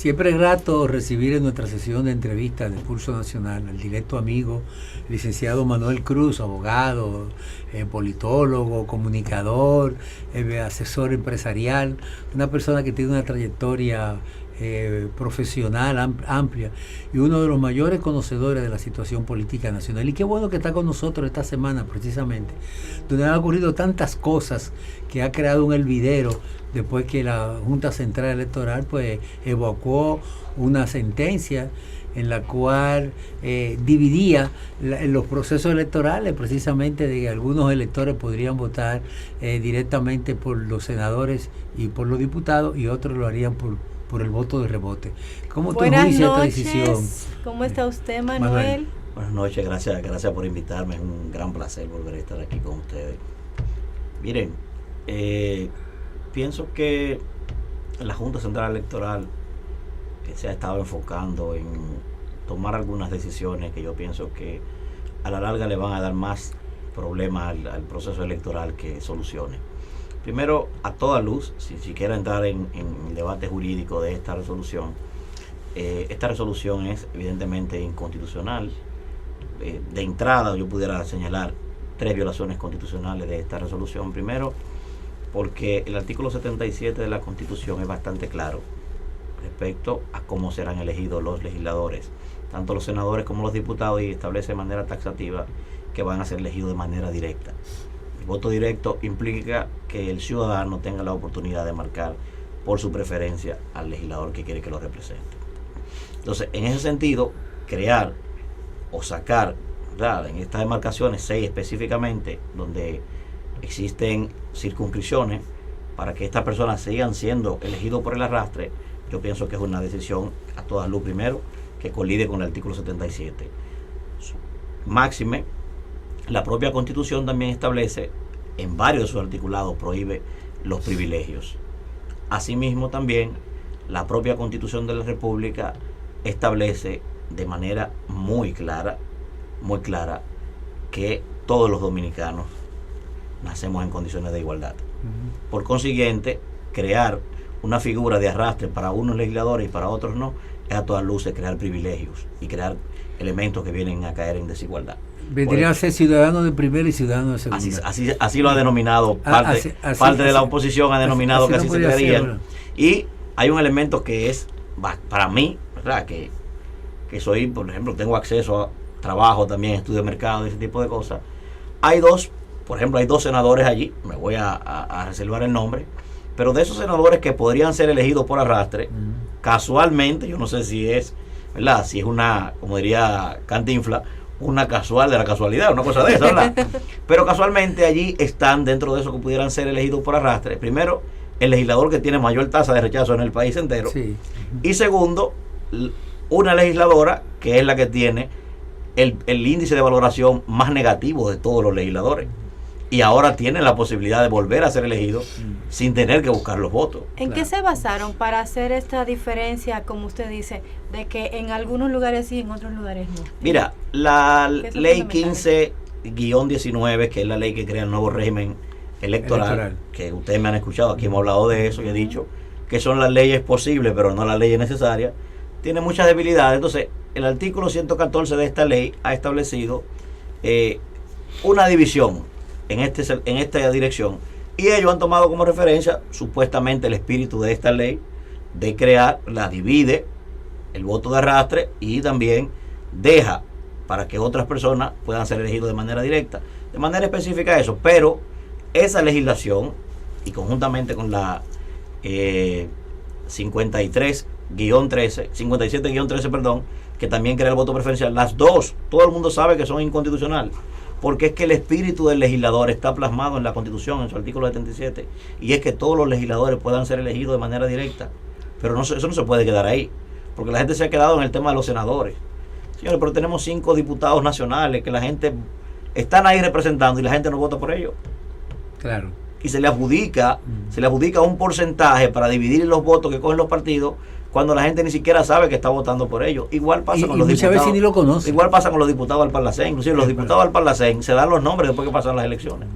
Siempre es grato recibir en nuestra sesión de entrevistas de Pulso Nacional al directo amigo, licenciado Manuel Cruz, abogado, politólogo, comunicador, asesor empresarial, una persona que tiene una trayectoria profesional amplia y uno de los mayores conocedores de la situación política nacional. Y qué bueno que está con nosotros esta semana precisamente, donde han ocurrido tantas cosas que ha creado un hervidero después que la Junta Central Electoral pues evacuó una sentencia en la cual dividía los procesos electorales, precisamente de que algunos electores podrían votar directamente por los senadores y por los diputados y otros lo harían por el voto de rebote. ¿Cómo tú juicias esta decisión? ¿Cómo está usted, Manuel? Buenas noches, gracias por invitarme. Es un gran placer volver a estar aquí con ustedes. Miren, pienso que la Junta Central Electoral se ha estado enfocando en tomar algunas decisiones que yo pienso que a la larga le van a dar más problemas al proceso electoral que soluciones. Primero, a toda luz, si quiero entrar en el debate jurídico de esta resolución es evidentemente inconstitucional. De entrada yo pudiera señalar 3 violaciones constitucionales de esta resolución. Primero, porque el artículo 77 de la Constitución es bastante claro respecto a cómo serán elegidos los legisladores, tanto los senadores como los diputados, y establece de manera taxativa que van a ser elegidos de manera directa. El voto directo implica que el ciudadano tenga la oportunidad de marcar por su preferencia al legislador que quiere que lo represente. Entonces, en ese sentido, crear o sacar, ¿verdad?, en estas demarcaciones 6 específicamente, donde existen circunscripciones para que estas personas sigan siendo elegidos por el arrastre, yo pienso que es una decisión a toda luz, primero, que colide con el artículo 77. Máxime, la propia Constitución también establece, en varios de sus articulados, prohíbe los privilegios. Asimismo, también, la propia Constitución de la República establece de manera muy clara, que todos los dominicanos nacemos en condiciones de igualdad. Por consiguiente, crear una figura de arrastre para unos legisladores y para otros no, es a todas luces crear privilegios y crear elementos que vienen a caer en desigualdad. Vendría a ser ciudadano de primera y ciudadano de segunda. Así lo ha denominado parte de la oposición, ha denominado que así se crearía. Y hay un elemento que es, para mí, ¿verdad?, que soy, por ejemplo, tengo acceso a trabajo también, estudio de mercado, ese tipo de cosas. Hay dos senadores allí, me voy a reservar el nombre, pero de esos senadores que podrían ser elegidos por arrastre, casualmente, yo no sé si es, ¿verdad?, si es una, como diría Cantinflas, una casual de la casualidad, una cosa de esa, ¿verdad? Pero casualmente allí están dentro de esos que pudieran ser elegidos por arrastre. Primero, el legislador que tiene mayor tasa de rechazo en el país entero. Sí. Y segundo, una legisladora que es la que tiene el índice de valoración más negativo de todos los legisladores. Y ahora tienen la posibilidad de volver a ser elegidos sin tener que buscar los votos. ¿En qué se basaron para hacer esta diferencia, como usted dice, de que en algunos lugares sí y en otros lugares no? Mira, la ley 15-19, que es la ley que crea el nuevo régimen electoral, que ustedes me han escuchado, aquí hemos hablado de eso y he dicho que son las leyes posibles, pero no las leyes necesarias, tiene muchas debilidades. Entonces, el artículo 114 de esta ley ha establecido una división en esta dirección, y ellos han tomado como referencia supuestamente el espíritu de esta ley, de crear, la divide el voto de arrastre y también deja para que otras personas puedan ser elegidos de manera directa, de manera específica eso. Pero esa legislación, y conjuntamente con la 57-13, que también crea el voto preferencial, las dos, todo el mundo sabe que son inconstitucionales, porque es que el espíritu del legislador está plasmado en la Constitución, en su artículo 77, y es que todos los legisladores puedan ser elegidos de manera directa. Pero eso no se puede quedar ahí, porque la gente se ha quedado en el tema de los senadores. Señores, pero tenemos 5 diputados nacionales que la gente están ahí representando y la gente no vota por ellos. Claro. Y se le adjudica un porcentaje para dividir los votos que cogen los partidos, cuando la gente ni siquiera sabe que está votando por ellos. Igual pasa con los diputados. Muchas veces ni lo conoce. Igual pasa con los diputados al Parlacén. Inclusive los diputados al Parlacén se dan los nombres después que pasan las elecciones.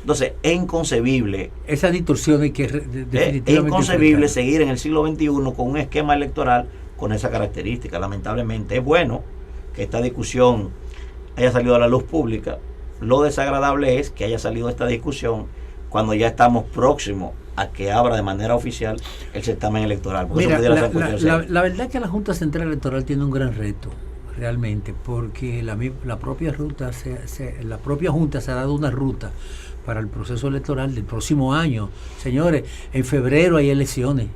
Entonces, es inconcebible. Esa distorsión hay que definitivamente es inconcebible seguir en el siglo XXI con un esquema electoral con esa característica. Lamentablemente, es bueno que esta discusión haya salido a la luz pública. Lo desagradable es que haya salido esta discusión cuando ya estamos próximos a que abra de manera oficial el certamen electoral. Mira, la verdad es que la Junta Central Electoral tiene un gran reto, realmente, porque la propia Junta se ha dado una ruta para el proceso electoral del próximo año. Señores, en febrero hay elecciones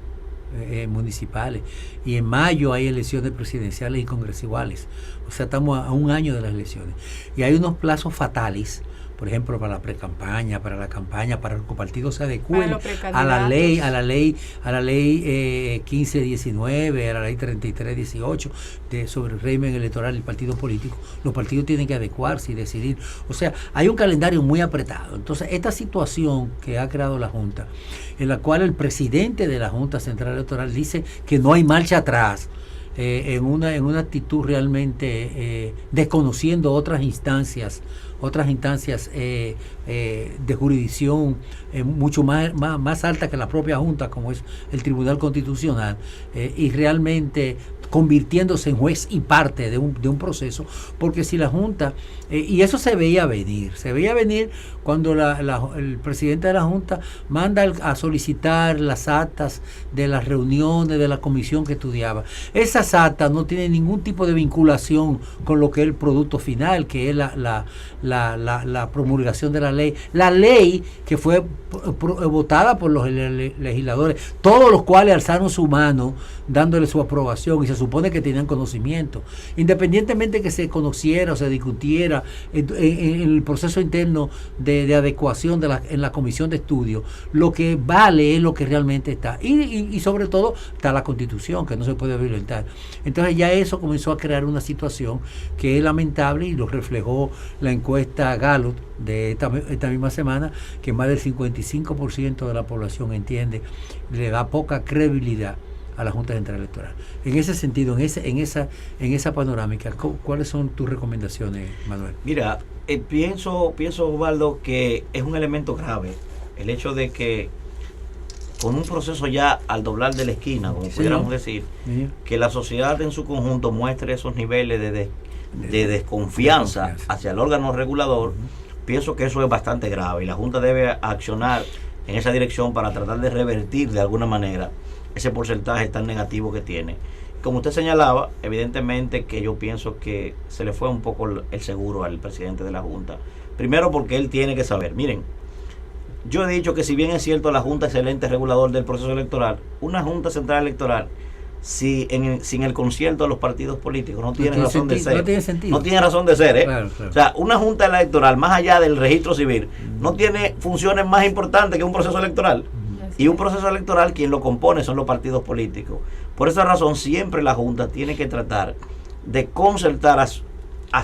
municipales y en mayo hay elecciones presidenciales y congresuales. O sea, estamos a un año de las elecciones y hay unos plazos fatales, por ejemplo, para la pre-campaña, para la campaña, para que los partidos se adecúen a la ley 1519, a la ley 3318 sobre el régimen electoral y partido político. Los partidos tienen que adecuarse y decidir. O sea, hay un calendario muy apretado. Entonces, esta situación que ha creado la Junta, en la cual el presidente de la Junta Central Electoral dice que no hay marcha atrás, en una actitud realmente desconociendo otras instancias de jurisdicción mucho más alta que la propia Junta, como es el Tribunal Constitucional, y realmente convirtiéndose en juez y parte de un proceso, porque si la Junta, y eso se veía venir cuando el presidente de la Junta manda a solicitar las actas de las reuniones de la comisión que estudiaba. Esas actas no tienen ningún tipo de vinculación con lo que es el producto final, que es la promulgación de la ley que fue votada por los legisladores, todos los cuales alzaron su mano dándole su aprobación, y se supone que tenían conocimiento, independientemente que se conociera o se discutiera en el proceso interno de adecuación en la comisión de estudio. Lo que vale es lo que realmente está, y sobre todo está la Constitución, que no se puede violentar. Entonces ya eso comenzó a crear una situación que es lamentable, y lo reflejó la encuesta Gallup de esta misma semana, que más del 55% de la población le da poca credibilidad a la Junta Central Electoral. En ese sentido, en esa panorámica, ¿cuáles son tus recomendaciones, Manuel? Mira, pienso, Osvaldo, que es un elemento grave el hecho de que con un proceso ya al doblar de la esquina, como pudiéramos decir, que la sociedad en su conjunto muestre esos niveles de desconfianza hacia el órgano regulador. Pienso que eso es bastante grave y la Junta debe accionar en esa dirección para tratar de revertir de alguna manera ese porcentaje tan negativo que tiene. Como usted señalaba, evidentemente que yo pienso que se le fue un poco el seguro al presidente de la Junta. Primero porque él tiene que saber, miren, yo he dicho que si bien es cierto la Junta es el ente regulador del proceso electoral, una Junta Central Electoral sin el concierto de los partidos políticos no tiene razón de ser. No tiene razón de ser, Claro. O sea, una Junta Electoral, más allá del registro civil, no tiene funciones más importantes que un proceso electoral. Y un proceso electoral, quien lo compone son los partidos políticos. Por esa razón, siempre la Junta tiene que tratar de concertar a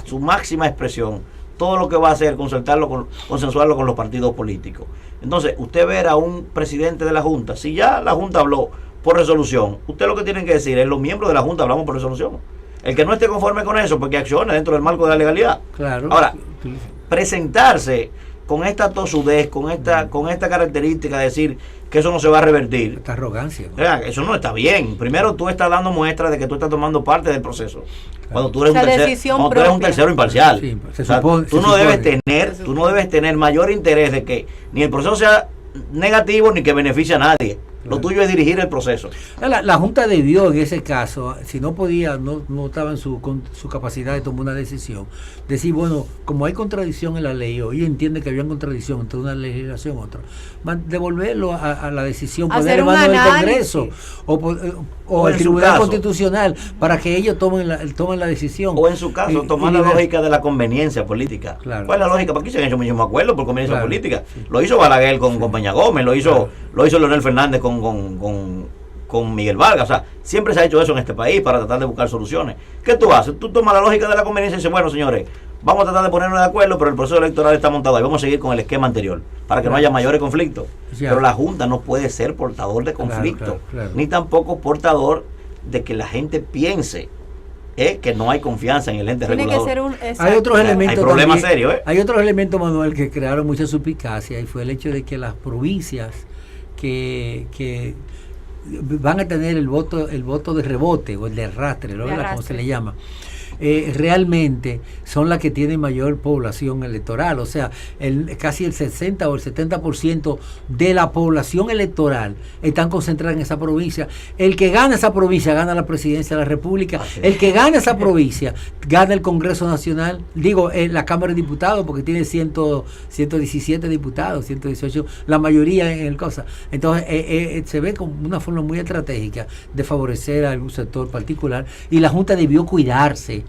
su máxima expresión todo lo que va a hacer, consensuarlo con los partidos políticos. Entonces, usted ver a un presidente de la Junta, si ya la Junta habló por resolución, usted lo que tiene que decir es: los miembros de la Junta hablamos por resolución. El que no esté conforme con eso, porque accione dentro del marco de la legalidad. Claro. Ahora, presentarse con esta tosudez, con esta característica de decir que eso no se va a revertir. Esta arrogancia, ¿no? Eso no está bien. Primero, tú estás dando muestra de que tú estás tomando parte del proceso. Claro. Cuando tú eres un tercero imparcial. Sí, tú no debes tener mayor interés de que ni el proceso sea negativo ni que beneficie a nadie. Lo tuyo es dirigir el proceso. La Junta debió, en ese caso, si no podía, no estaba en su capacidad de tomar una decisión, decir, bueno, como hay contradicción en la ley, o ellos entienden que había contradicción entre una legislación y otra, devolverlo a la decisión, poner en manos del Congreso o el Tribunal Constitucional, para que ellos tomen la decisión. O en su caso, tomar la lógica de la conveniencia política. Claro. ¿Cuál es la lógica? ¿Para qué se han hecho mismo acuerdo por conveniencia política? Sí. Lo hizo Balaguer con Peña Gómez, lo hizo Leonel Fernández con Miguel Vargas. O sea, siempre se ha hecho eso en este país para tratar de buscar soluciones. ¿Qué tú haces? Tú tomas la lógica de la conveniencia y dices, bueno, señores, vamos a tratar de ponernos de acuerdo, pero el proceso electoral está montado ahí, vamos a seguir con el esquema anterior para que no haya mayores conflictos. Pero la Junta no puede ser portador de conflictos, ni tampoco portador de que la gente piense es que no hay confianza en el ente Tiene regulador. que ser un, Hay otros elementos. Hay problemas también, serios, Hay otros elementos, Manuel, que crearon mucha suspicacia, y fue el hecho de que las provincias que van a tener el voto de rebote o el de arrastre, ¿no? Como se le llama, realmente son las que tienen mayor población electoral. O sea, casi el 60 o el 70% de la población electoral están concentradas en esa provincia. El que gana esa provincia gana la presidencia de la República. El que gana esa provincia gana el Congreso Nacional, la Cámara de Diputados, porque tiene 117 diputados, 118, la mayoría en el cosa. Entonces se ve como una forma muy estratégica de favorecer a algún sector particular, y la Junta debió cuidarse,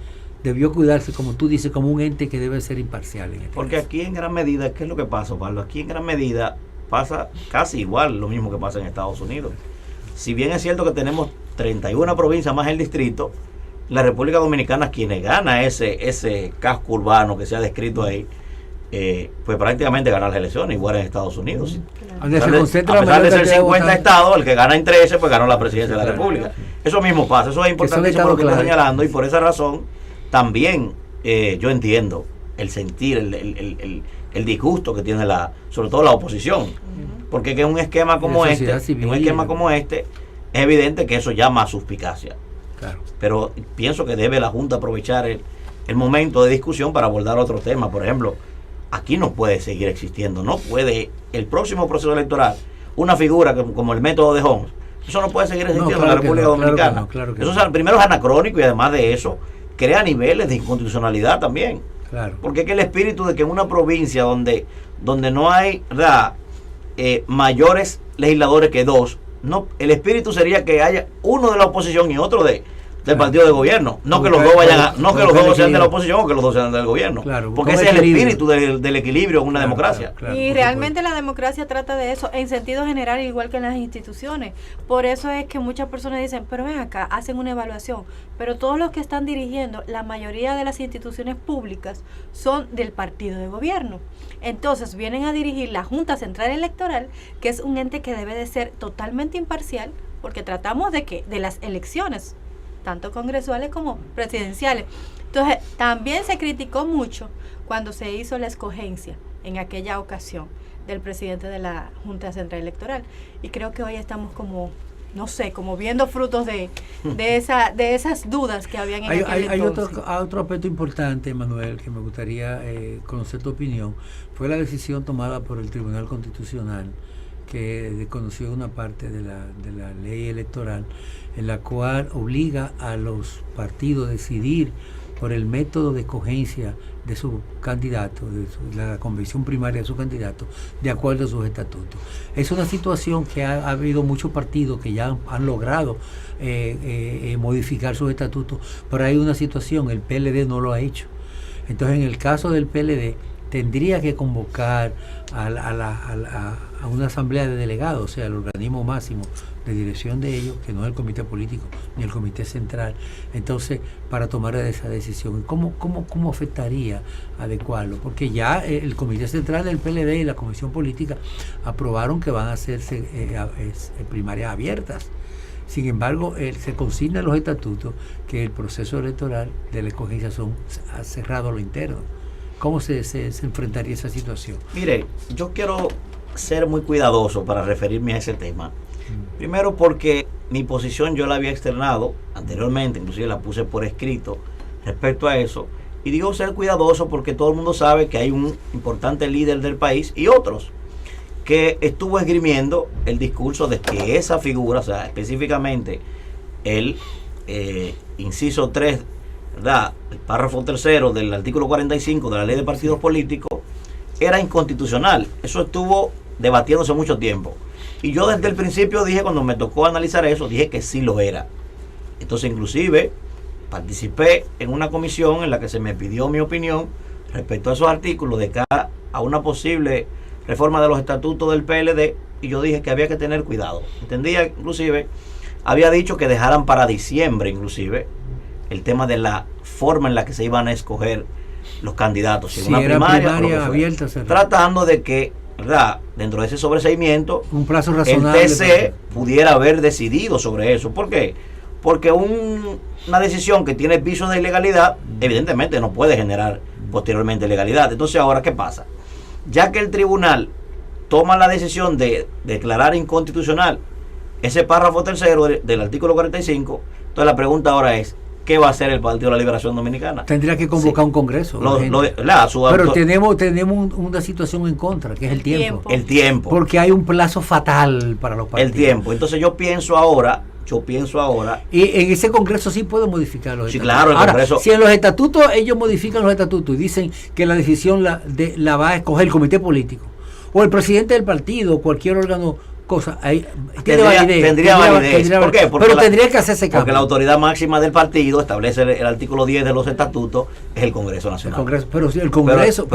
como tú dices, como un ente que debe ser imparcial. Porque aquí en gran medida, ¿qué es lo que pasa, Pablo? Aquí en gran medida pasa casi igual lo mismo que pasa en Estados Unidos. Si bien es cierto que tenemos 31 provincias más el distrito, la República Dominicana, quienes gana ese casco urbano que se ha descrito ahí, pues prácticamente gana las elecciones, igual en Estados Unidos. A pesar de ser 50 estados, el que gana en 13, pues ganó la presidencia de la República. Eso mismo pasa, eso es importantísimo lo que está señalando, y por esa razón también yo entiendo el sentir, el disgusto que tiene sobre todo la oposición, porque que un esquema como este, es evidente que eso llama a suspicacia. Claro. Pero pienso que debe la Junta aprovechar el momento de discusión para abordar otro tema. Por ejemplo, aquí no puede seguir existiendo, no puede el próximo proceso electoral una figura como el método de Homs. Eso no puede seguir existiendo en la República Dominicana. Eso primero es anacrónico, y además de eso crea niveles de inconstitucionalidad también. Claro. Porque es que el espíritu de que en una provincia donde no hay mayores legisladores que dos, no, el espíritu sería que haya uno de la oposición y otro del partido de gobierno, no que los dos sean de la oposición o que los dos sean del gobierno, porque ese es el espíritu del equilibrio en una democracia. Y realmente la democracia trata de eso en sentido general, igual que en las instituciones. Por eso es que muchas personas dicen, pero ven acá, hacen una evaluación, pero todos los que están dirigiendo la mayoría de las instituciones públicas son del partido de gobierno. Entonces vienen a dirigir la Junta Central Electoral, que es un ente que debe de ser totalmente imparcial, porque tratamos de las elecciones, tanto congresuales como presidenciales. Entonces, también se criticó mucho cuando se hizo la escogencia en aquella ocasión del presidente de la Junta Central Electoral. Y creo que hoy estamos como viendo frutos de esas dudas que habían en aquel entonces. Hay otro aspecto importante, Manuel, que me gustaría conocer tu opinión. Fue la decisión tomada por el Tribunal Constitucional, que desconoció una parte de la ley electoral, en la cual obliga a los partidos a decidir por el método de escogencia de su candidato, la convención primaria de su candidato, de acuerdo a sus estatutos. Es una situación que ha habido muchos partidos que ya han logrado modificar sus estatutos, pero hay una situación, el PLD no lo ha hecho. Entonces, en el caso del PLD, tendría que convocar a una asamblea de delegados, o sea, el organismo máximo de dirección de ellos, que no es el comité político ni el comité central, entonces, para tomar esa decisión. ¿Cómo afectaría adecuarlo? Porque ya el comité central del PLD y la comisión política aprobaron que van a hacerse primarias abiertas. Sin embargo, se consigna en los estatutos que el proceso electoral de la escogencia ha cerrado lo interno. ¿Cómo se enfrentaría esa situación? Mire, yo quiero ser muy cuidadoso para referirme a ese tema. Primero porque mi posición yo la había externado anteriormente, inclusive la puse por escrito respecto a eso. Y digo ser cuidadoso porque todo el mundo sabe que hay un importante líder del país y otros que estuvo esgrimiendo el discurso de que esa figura, o sea, específicamente el inciso 3, ¿verdad?, el párrafo 3 del artículo 45 de la ley de partidos políticos, era inconstitucional. Eso estuvo debatiéndose mucho tiempo. Y yo desde el principio dije, cuando me tocó analizar eso, dije que sí lo era. Entonces, inclusive, participé en una comisión en la que se me pidió mi opinión respecto a esos artículos de cara a una posible reforma de los estatutos del PLD, y yo dije que había que tener cuidado. Entendía, inclusive, había dicho que dejaran para diciembre, inclusive, el tema de la forma en la que se iban a escoger los candidatos, si una primaria abierta, tratando de que, ¿verdad?, dentro de ese sobreseimiento, un plazo razonable, el TC pudiera haber decidido sobre eso. ¿Por qué? porque una decisión que tiene piso de ilegalidad, evidentemente no puede generar posteriormente legalidad. Entonces, ahora, ¿qué pasa? Ya que el tribunal toma la decisión de declarar inconstitucional ese párrafo tercero del artículo 45, entonces la pregunta ahora es, ¿qué va a hacer el Partido de la Liberación Dominicana? Tendría que convocar un congreso. Pero tenemos una situación en contra, que es el tiempo. El tiempo. Porque hay un plazo fatal para los partidos. El tiempo. Entonces yo pienso ahora, y en ese congreso sí puede modificar los estatutos. Claro, el ahora, congreso. Si en los estatutos ellos modifican los estatutos y dicen que la decisión la va a escoger el comité político o el presidente del partido o cualquier órgano, tendría validez. ¿Por qué? Pero tendría que hacerse cambio. Porque la autoridad máxima del partido establece el artículo 10 de los estatutos, es el Congreso Nacional. Pero si el Congreso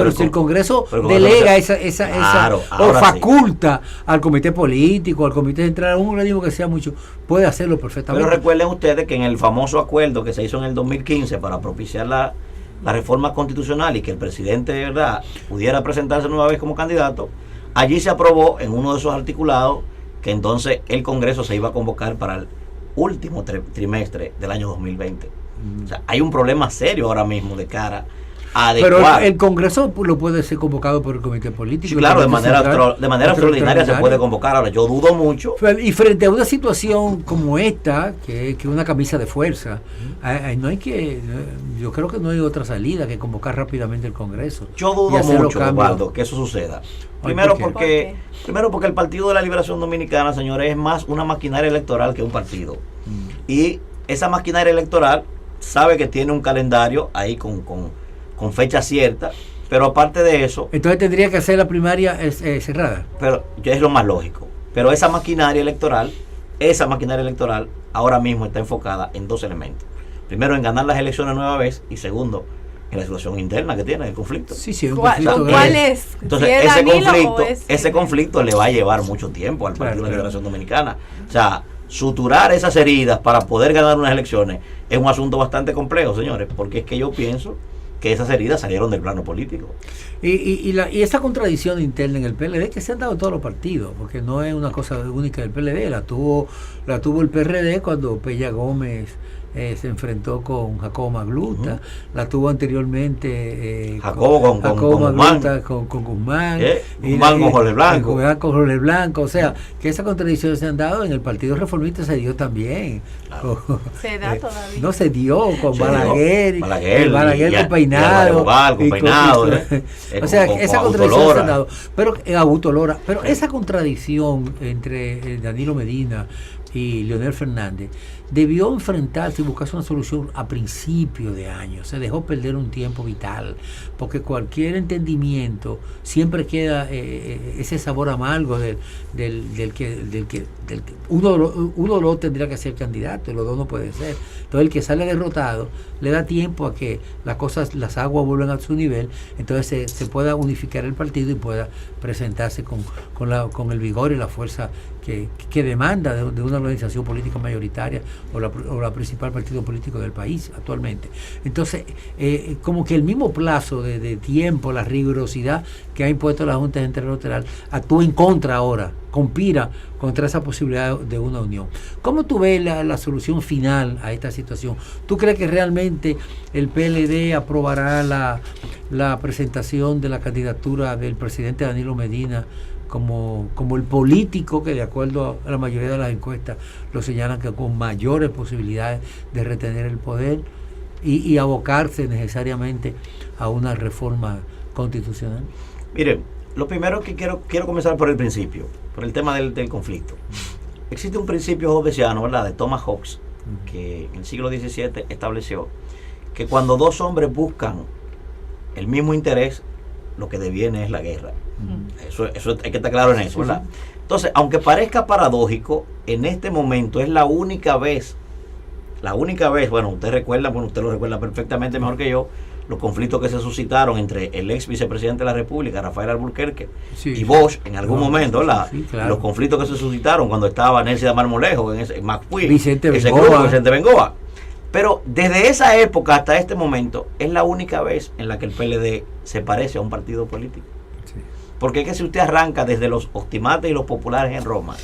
delega o faculta al comité político, al comité central, un organismo que sea mucho, puede hacerlo perfectamente. Pero recuerden ustedes que en el famoso acuerdo que se hizo en el 2015 para propiciar la reforma constitucional y que el presidente de verdad pudiera presentarse nueva vez como candidato, allí se aprobó en uno de esos articulados que entonces el Congreso se iba a convocar para el último trimestre del año 2020. O sea, hay un problema serio ahora mismo de cara a adecuar. Pero el Congreso lo puede ser convocado por el comité político. Sí, claro, de manera extraordinaria se puede convocar. Ahora, yo dudo mucho. Y frente a una situación como esta, que es una camisa de fuerza, yo creo que no hay otra salida que convocar rápidamente el Congreso. Yo dudo mucho, Osvaldo, que eso suceda. Primero porque el Partido de la Liberación Dominicana, señores, es más una maquinaria electoral que un partido. Y esa maquinaria electoral sabe que tiene un calendario ahí con fecha cierta, pero aparte de eso... Entonces tendría que hacer la primaria cerrada. Pero ya es lo más lógico. Pero esa maquinaria electoral ahora mismo está enfocada en dos elementos. Primero, en ganar las elecciones nueva vez, y segundo, en la situación interna que tiene, el conflicto. Sí, ¿Cuál es? Entonces, ese conflicto le va a llevar mucho tiempo al Partido de la Liberación Dominicana. O sea, suturar esas heridas para poder ganar unas elecciones es un asunto bastante complejo, señores, porque es que yo pienso que esas heridas salieron del plano político. Y esa contradicción interna en el PLD que se han dado todos los partidos, porque no es una cosa única del PLD, la tuvo el PRD cuando Pella Gómez se enfrentó con Jacobo Magluta, la tuvo anteriormente Jacobo con Magluta, con Guzmán, Guzmán con Jorge Blanco. Con Jorge Blanco, o sea, que esas contradicciones se han dado. En el Partido Reformista se dio también. Claro. Se da todavía. No se dio con Balaguer con Peinado. O sea, esa contradicción se han dado. Pero Augusto Lora, pero esa contradicción entre Danilo Medina y Leonel Fernández debió enfrentarse y buscarse una solución a principio de año. Se dejó perder un tiempo vital, porque cualquier entendimiento siempre queda ese sabor amargo del que uno lo tendría que ser candidato y los dos no puede ser. Entonces el que sale derrotado le da tiempo a que las aguas vuelvan a su nivel, entonces se pueda unificar el partido y pueda presentarse con el vigor y la fuerza que demanda de una organización política mayoritaria o la principal partido político del país actualmente. Entonces, como que el mismo plazo de tiempo, la rigurosidad que ha impuesto la Junta Central Electoral actúa en contra ahora, conspira contra esa posibilidad de una unión. ¿Cómo tú ves la solución final a esta situación? ¿Tú crees que realmente el PLD aprobará la presentación de la candidatura del presidente Danilo Medina como el político que, de acuerdo a la mayoría de las encuestas, lo señalan que con mayores posibilidades de retener el poder y abocarse necesariamente a una reforma constitucional? Miren, lo primero que quiero comenzar por el principio, por el tema del conflicto. Existe un principio hobbesiano, ¿verdad?, de Thomas Hobbes, que en el siglo XVII estableció que cuando dos hombres buscan el mismo interés, lo que deviene es la guerra. Eso hay que estar claro en eso, ¿verdad? Entonces, aunque parezca paradójico, en este momento es la única vez, bueno, usted lo recuerda perfectamente mejor que yo, los conflictos que se suscitaron entre el ex vicepresidente de la República, Rafael Alburquerque, y Bosch en algún momento, ¿verdad? Sí, claro. Los conflictos que se suscitaron cuando estaba Nelson de Marmolejo, en McPhee, Vicente Bengoa. Pero desde esa época hasta este momento es la única vez en la que el PLD se parece a un partido político. Sí. Porque es que si usted arranca desde los optimates y los populares en Roma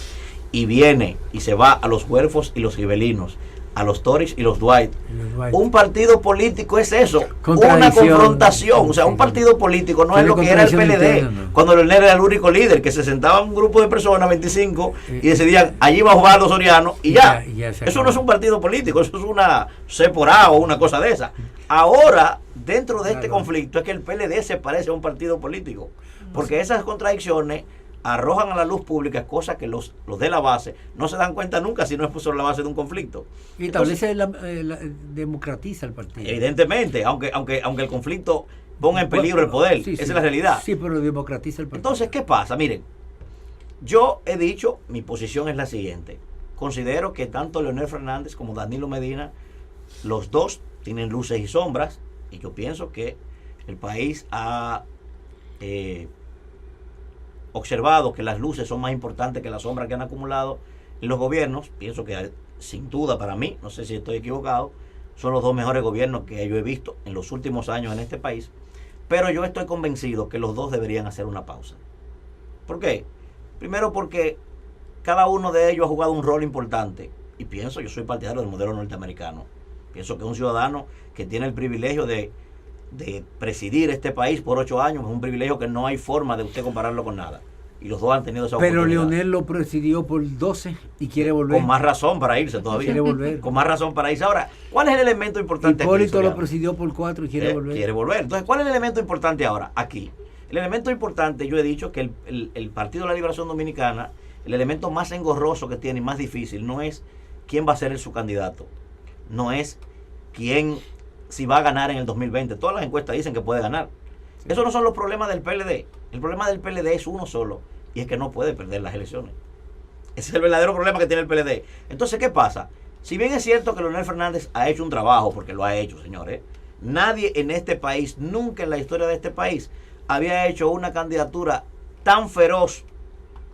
y viene y se va a los güelfos y los gibelinos a los Tories y los Dwight. Un partido político es eso, una confrontación. O sea, un partido político no es lo que era el PLD, ¿no? Cuando Leonel era el único líder, que se sentaba un grupo de personas, 25, y decidían, allí va Osvaldo Soriano, y ya eso no es un partido político, eso es una CEPORA o una cosa de esa. Ahora, dentro de este conflicto, es que el PLD se parece a un partido político, porque esas contradicciones arrojan a la luz pública cosas que los de la base no se dan cuenta nunca si no es sobre la base de un conflicto. Y establece democratiza el partido. Evidentemente, aunque el conflicto ponga en peligro el poder, esa es la realidad. Sí, pero democratiza el partido. Entonces, ¿qué pasa? Miren, yo he dicho, mi posición es la siguiente. Considero que tanto Leonel Fernández como Danilo Medina, los dos tienen luces y sombras, y yo pienso que el país ha observado que las luces son más importantes que las sombras que han acumulado en los gobiernos. Pienso que sin duda, para mí, no sé si estoy equivocado, son los dos mejores gobiernos que yo he visto en los últimos años en este país, pero yo estoy convencido que los dos deberían hacer una pausa. ¿Por qué? Primero porque cada uno de ellos ha jugado un rol importante, y pienso, yo soy partidario del modelo norteamericano. Pienso que un ciudadano que tiene el privilegio de presidir este país por 8 años es un privilegio que no hay forma de usted compararlo con nada. Y los dos han tenido esa oportunidad. Pero Leonel lo presidió por 12 y quiere volver. Con más razón para irse todavía. Quiere volver. Con más razón para irse. Ahora, ¿cuál es el elemento importante Hipólito aquí? Lo presidió por 4 y quiere volver. Quiere volver. Entonces, ¿cuál es el elemento importante ahora? Aquí. El elemento importante, yo he dicho que el Partido de la Liberación Dominicana, el elemento más engorroso que tiene y más difícil, no es quién va a ser su candidato. No es quién, si va a ganar en el 2020. Todas las encuestas dicen que puede ganar. Sí. Esos no son los problemas del PLD. El problema del PLD es uno solo, y es que no puede perder las elecciones. Ese es el verdadero problema que tiene el PLD. Entonces, ¿qué pasa? Si bien es cierto que Leonel Fernández ha hecho un trabajo, porque lo ha hecho, señores, nadie en este país, nunca en la historia de este país, había hecho una candidatura tan feroz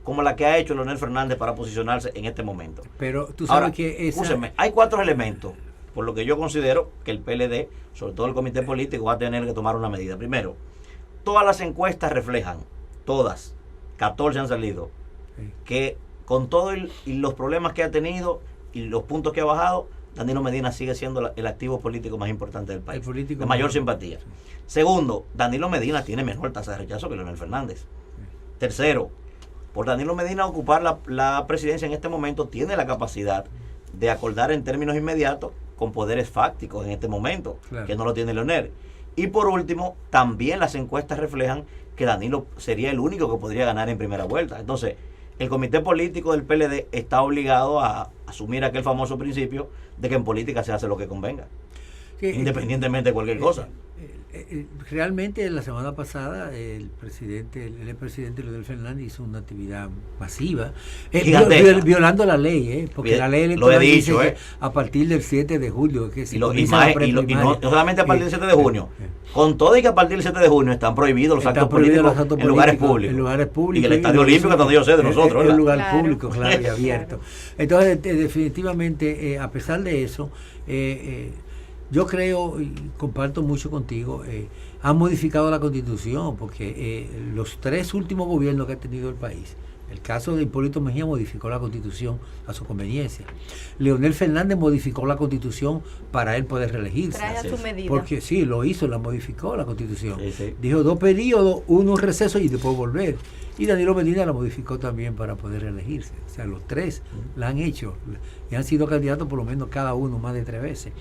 como la que ha hecho Leonel Fernández para posicionarse en este momento. Pero tú sabes ahora, que escúcheme, hay 4 elementos por lo que yo considero que el PLD, sobre todo el comité político, va a tener que tomar una medida. Primero, todas las encuestas reflejan, todas, 14 han salido, que con todos los problemas que ha tenido y los puntos que ha bajado, Danilo Medina sigue siendo el activo político más importante del país, de mayor simpatía. Sí. Segundo, Danilo Medina tiene menor tasa de rechazo que Leonel Fernández. Sí. Tercero, por Danilo Medina ocupar la presidencia en este momento, tiene la capacidad de acordar en términos inmediatos con poderes fácticos en este momento, claro, que no lo tiene Leonel. Y por último, también las encuestas reflejan que Danilo sería el único que podría ganar en primera vuelta. Entonces, el comité político del PLD está obligado a asumir aquel famoso principio de que en política se hace lo que convenga, independientemente de cualquier cosa. Realmente la semana pasada el expresidente Leonel Fernández hizo una actividad masiva, violando la ley, porque la ley electoral dice que a partir del 7 de julio que se y no solamente a partir del 7 de junio, con todo y que a partir del 7 de junio están prohibidos los actos políticos en lugares públicos, y el Estadio Olímpico, donde yo sé de nosotros, es un lugar público, claro, y abierto. Entonces definitivamente, a pesar de eso, yo creo y comparto mucho contigo, han modificado la Constitución, porque los 3 últimos gobiernos que ha tenido el país, el caso de Hipólito Mejía modificó la Constitución a su conveniencia. Leonel Fernández modificó la Constitución para él poder reelegirse. Trae a su medida. Porque sí, lo hizo, la modificó la Constitución. Sí. Dijo 2 periodos, 1 receso y después volver. Y Danilo Medina la modificó también para poder reelegirse. O sea, los 3 la han hecho y han sido candidatos por lo menos cada uno más de 3 veces.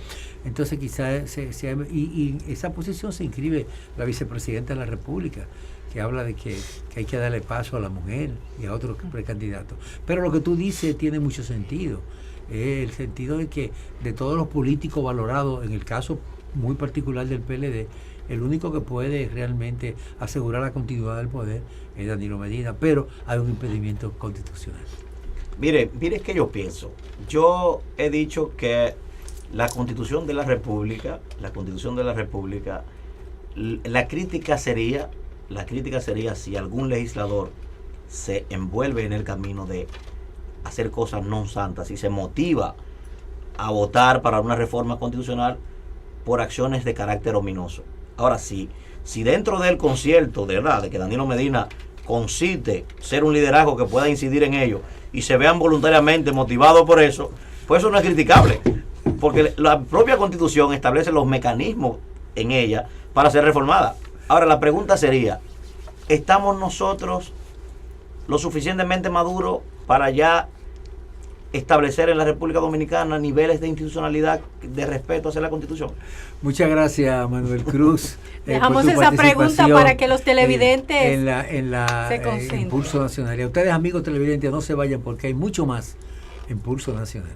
Entonces quizás y esa posición se inscribe la vicepresidenta de la República, que habla de que hay que darle paso a la mujer y a otros precandidatos. Pero lo que tú dices tiene mucho sentido. El sentido de que de todos los políticos valorados, en el caso muy particular del PLD, el único que puede realmente asegurar la continuidad del poder es Danilo Medina, pero hay un impedimento constitucional. Mire que yo pienso. Yo he dicho que la Constitución de la República, la crítica sería si algún legislador se envuelve en el camino de hacer cosas no santas y se motiva a votar para una reforma constitucional por acciones de carácter ominoso. Ahora, si dentro del concierto, de verdad, de que Danilo Medina concite ser un liderazgo que pueda incidir en ello y se vean voluntariamente motivados por eso, pues eso no es criticable. porque la propia Constitución establece los mecanismos en ella para ser reformada. Ahora la pregunta sería, ¿estamos nosotros lo suficientemente maduros para ya establecer en la República Dominicana niveles de institucionalidad, de respeto hacia la Constitución? Muchas gracias, Manuel Cruz. Dejamos por tu esa pregunta participación para que los televidentes en la se concentren. Impulso Nacional. Y a ustedes, amigos televidentes, no se vayan porque hay mucho más en Pulso Nacional.